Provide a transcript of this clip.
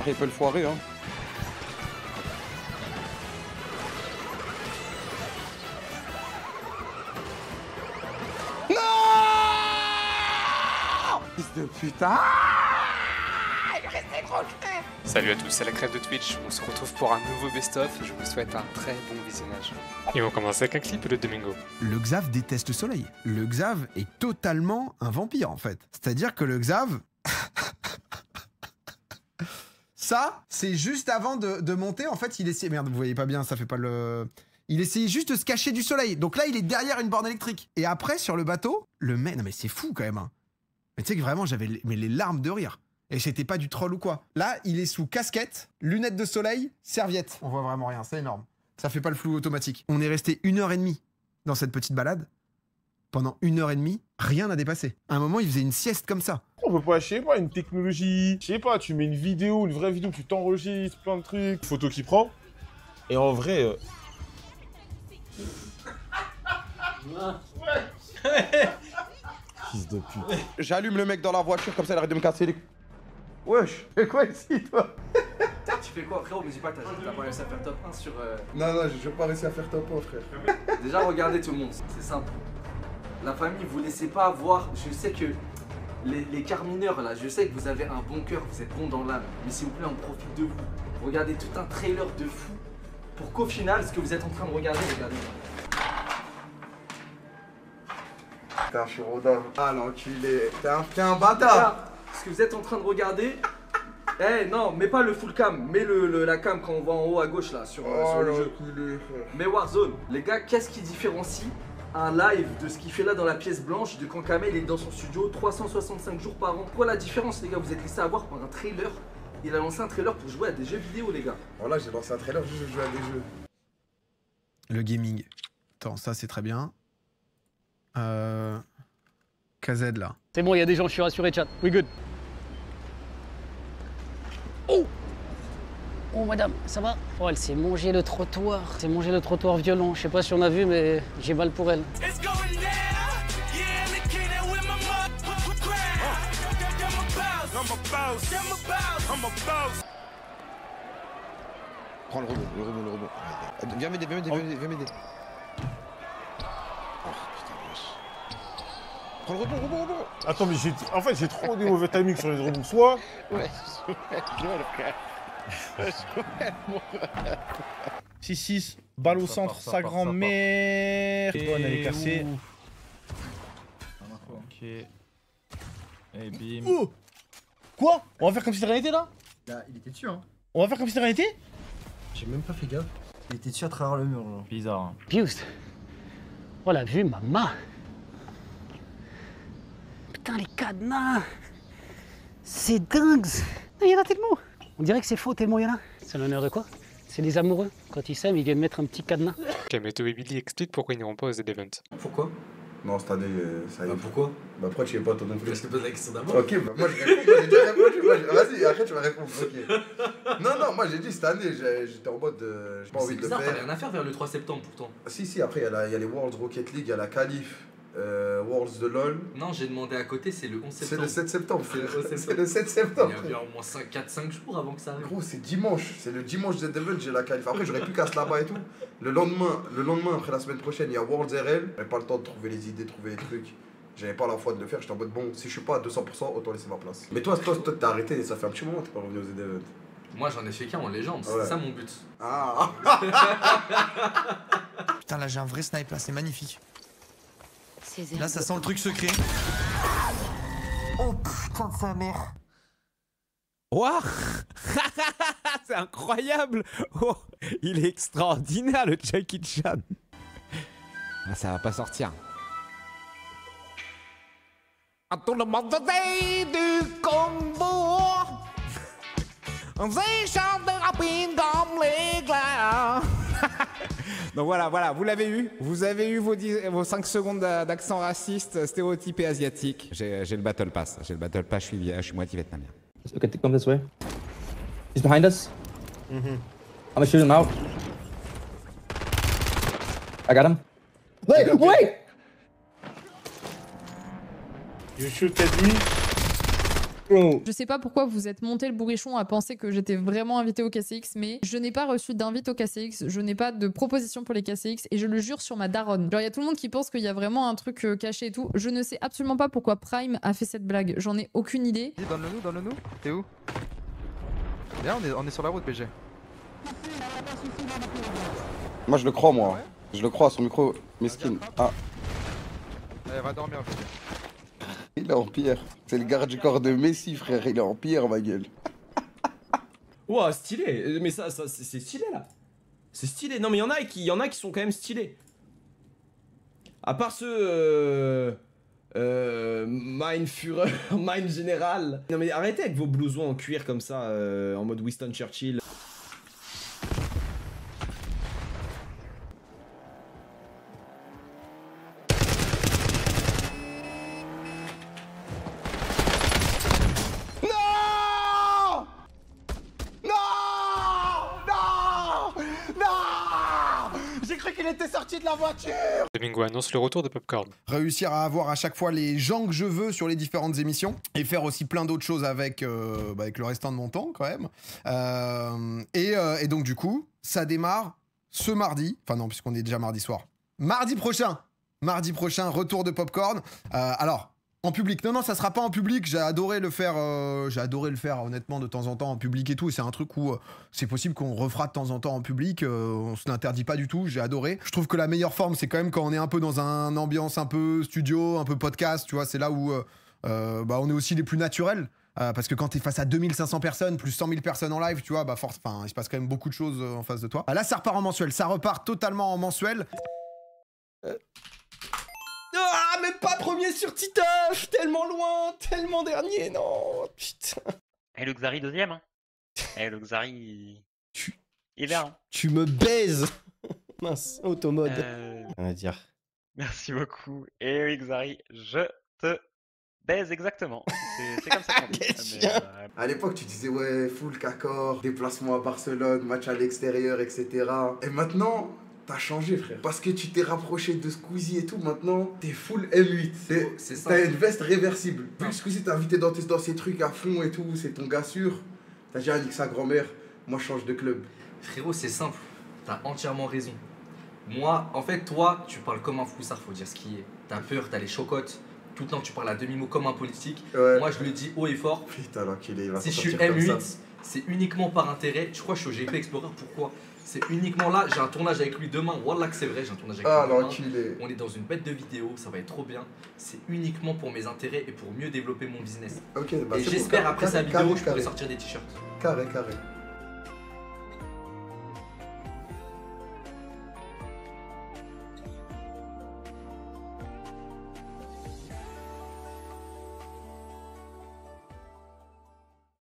Après, il peut le foirer, hein. Non! Fils de putain! Il est resté trop crème! Salut à tous, c'est la crève de Twitch. On se retrouve pour un nouveau best-of. Je vous souhaite un très bon visionnage. Et on commence avec un clip de Domingo. Le Xav déteste le soleil. Le Xav est totalement un vampire en fait. C'est-à-dire que le Xav... Ça, c'est juste avant de monter. En fait, il essayait... Merde, vous voyez pas bien, ça fait pas le... Il essayait juste de se cacher du soleil. Donc là, il est derrière une borne électrique. Et après, sur le bateau, le mec... Non mais c'est fou quand même. Hein. Mais tu sais que vraiment, j'avais les larmes de rire. Et c'était pas du troll ou quoi. Là, il est sous casquette, lunettes de soleil, serviette. On voit vraiment rien, c'est énorme. Ça fait pas le flou automatique. On est resté 1h30 dans cette petite balade. Pendant 1h30, rien n'a dépassé. À un moment, il faisait une sieste comme ça. On peut pas, je sais pas, une technologie, je sais pas, tu mets une vidéo, une vraie vidéo, tu t'enregistres, plein de trucs, photo qui prend. Et en vrai... Fils de pute. J'allume le mec dans la voiture, comme ça il arrête de me casser les... Wesh, fais quoi ici, toi? Tu fais quoi, frérot? Me dis pas, t'as pas réussi à faire top 1 sur... Non, j'ai pas réussi à faire top 1, frère. Déjà, regardez tout le monde, c'est simple. La famille, vous laissez pas voir, je sais que les carmineurs là, je sais que vous avez un bon cœur, vous êtes bon dans l'âme, mais s'il vous plaît, on profite de vous. Regardez tout un trailer de fou pour qu'au final, ce que vous êtes en train de regarder, regardez. Putain, je suis rodin. Ah l'enculé, t'es un bâtard. Ce que vous êtes en train de regarder, eh non, mets pas le full cam, mets la cam quand on voit en haut à gauche là, sur le jeu. Mais Warzone, les gars, qu'est-ce qui différencie un live de ce qu'il fait là dans la pièce blanche de quand Kamel est dans son studio 365 jours par an? Quoi la différence, les gars? Vous êtes laissé avoir par un trailer. Il a lancé un trailer pour jouer à des jeux vidéo, les gars. Voilà, j'ai lancé un trailer juste pour jouer à des jeux. Le gaming. Attends, ça c'est très bien. KZ là. C'est bon, il y a des gens, je suis rassuré, chat. We good. Oh! Oh, madame, ça va? Oh, elle s'est mangé le trottoir. Elle s'est mangé le trottoir violent. Je sais pas si on a vu, mais j'ai mal pour elle. Prends le rebond. Viens m'aider. Oh putain, wesh. Prends le rebond. Attends, mais en fait, j'ai trop des mauvais timings sur les rebonds. Soit... Ouais, je vois le frère. 6-6, balle au centre, sa grand-mère. Bonne, elle est cassée. Ok. Et bim. Oh, quoi? On va faire comme si de rien n'était là? Là, il était dessus, hein. On va faire comme si de rien n'était? J'ai même pas fait gaffe. Il était dessus à travers le mur, genre. Bizarre. Hein. Pius. Oh, la vue, maman. Putain, les cadenas. C'est dingue. Il y en a tellement. On dirait que c'est faux tellement il y en a. C'est l'honneur de quoi? C'est les amoureux. Quand ils s'aiment, ils viennent mettre un petit cadenas. Kameto et Billy expliquent pourquoi ils n'iront pas aux Z-Event. Pourquoi? Non, cette année, ça y est. Bah pourquoi? Bah pourquoi tu es pas ton nom? Parce que pose la question d'abord. Ok, bah moi je réponds, j'ai déjà répondu. Vas-y, après tu vas répondre. Ok. Non, moi j'ai dit cette année, j'étais en mode. J'ai pas envie de le faire. T'as faire. rien à faire vers le 3 septembre pourtant. Si, après il y a les Worlds Rocket League, il y a la Qualif, Worlds de LoL. Non, j'ai demandé à côté, c'est le 11 septembre. C'est le 7 septembre. C'est le 7 septembre. Il y a bien au moins 4-5 jours avant que ça arrive. Gros, c'est dimanche. C'est le dimanche de Devil, j'ai la qualif. Après, j'aurais pu casser là-bas et tout. Le lendemain, après la semaine prochaine, il y a Worlds RL. J'avais pas le temps de trouver les idées, trouver les trucs. J'avais pas la foi de le faire. J'étais en mode bon, si je suis pas à 200%, autant laisser ma place. Mais toi t'as arrêté, ça fait un petit moment, t'es pas revenu aux Event. Moi, j'en ai fait qu'un en légende, Ouais. c'est ça mon but. Ah. Putain, là, j'ai un vrai snipe, là, c'est magnifique. Là, ça sent le truc secret. Oh putain de sa mère. Waouh. C'est incroyable. Oh, il est extraordinaire le Jackie Chan. Ah, ça va pas sortir. À tout le monde du combo. J'ai chanté rapide comme les glaces. Donc voilà, vous l'avez eu. Vous avez eu vos 5 secondes d'accent raciste, stéréotypé asiatique. J'ai le Battle Pass. Je suis moitié vietnamien. Okay, come this way. He's behind us. I'm gonna shoot him out. I got him. Wait! You shoot at me. bro. Je sais pas pourquoi vous êtes monté le bourrichon à penser que j'étais vraiment invité au KCX, mais je n'ai pas reçu d'invite au KCX, je n'ai pas de proposition pour les KCX et je le jure sur ma daronne. Genre, il y a tout le monde qui pense qu'il y a vraiment un truc caché et tout. Je ne sais absolument pas pourquoi Prime a fait cette blague. J'en ai aucune idée. Donne-le-nous. T'es où? Viens, on est sur la route, BG. Moi je le crois, moi. Je le crois, son micro, mesquine. Ah. Allez, va dormir, BG. Il est en pierre. C'est le garde du corps de Messi, frère. Il est en pierre, ma gueule. Ouah, stylé. Mais ça c'est stylé là. C'est stylé. Non, mais il y en a qui sont quand même stylés. À part ceux. Mine Führer, Mine Général. Non, mais arrêtez avec vos blousons en cuir comme ça, en mode Winston Churchill. J'ai cru qu'il était sorti de la voiture. Domingo annonce le retour de Popcorn. Réussir à avoir à chaque fois les gens que je veux sur les différentes émissions et faire aussi plein d'autres choses avec, avec le restant de mon temps quand même. Et donc du coup, ça démarre ce mardi. Enfin non, puisqu'on est déjà mardi soir. Mardi prochain, retour de Popcorn. Alors, en public. Non, ça sera pas en public. J'ai adoré le faire. Honnêtement de temps en temps en public et tout. Et c'est un truc où c'est possible qu'on refera de temps en temps en public. On se l'interdit pas du tout. J'ai adoré. Je trouve que la meilleure forme, c'est quand même quand on est un peu dans un ambiance un peu studio, un peu podcast. Tu vois, c'est là où on est aussi les plus naturels. Parce que quand t'es face à 2500 personnes, plus 100 000 personnes en live, tu vois, il se passe quand même beaucoup de choses en face de toi. Là, ça repart en mensuel. Ça repart totalement en mensuel. Ah, mais pas premier sur Titeuf. Tellement loin, tellement dernier, non, putain. Et le Xari deuxième, hein. Et le Xari... Il est là, hein. Tu me baises. Mince, automode. On va dire. Merci beaucoup. Et oui, Xari, je te baise exactement. C'est comme ça qu'on dit. À l'époque, tu disais, ouais, full Cacor, déplacement à Barcelone, match à l'extérieur, etc. Et maintenant, t'as changé, frère. Parce que tu t'es rapproché de Squeezie et tout, maintenant, t'es full M8. T'as une veste réversible. Vu que Squeezie t'a invité dans ces trucs à fond et tout, c'est ton gars sûr. T'as déjà dit que sa grand-mère, moi, je change de club. Frérot, c'est simple. T'as entièrement raison. Moi, en fait, toi, tu parles comme un foussard, faut dire ce qui est. T'as peur, t'as les chocottes. Tout le temps, tu parles à demi-mot comme un politique. Ouais. Moi, je le dis haut et fort. Putain, l'enculé, il va si je suis M8, c'est uniquement par intérêt. Je crois que je suis au GP Explorer. Pourquoi? C'est uniquement là. J'ai un tournage avec lui demain. Wallah que c'est vrai, j'ai un tournage avec lui demain. L'enculé. On est dans une bête de vidéo. Ça va être trop bien. C'est uniquement pour mes intérêts et pour mieux développer mon business. Ok, et j'espère, après sa vidéo, je pourrai sortir des t-shirts. Carré.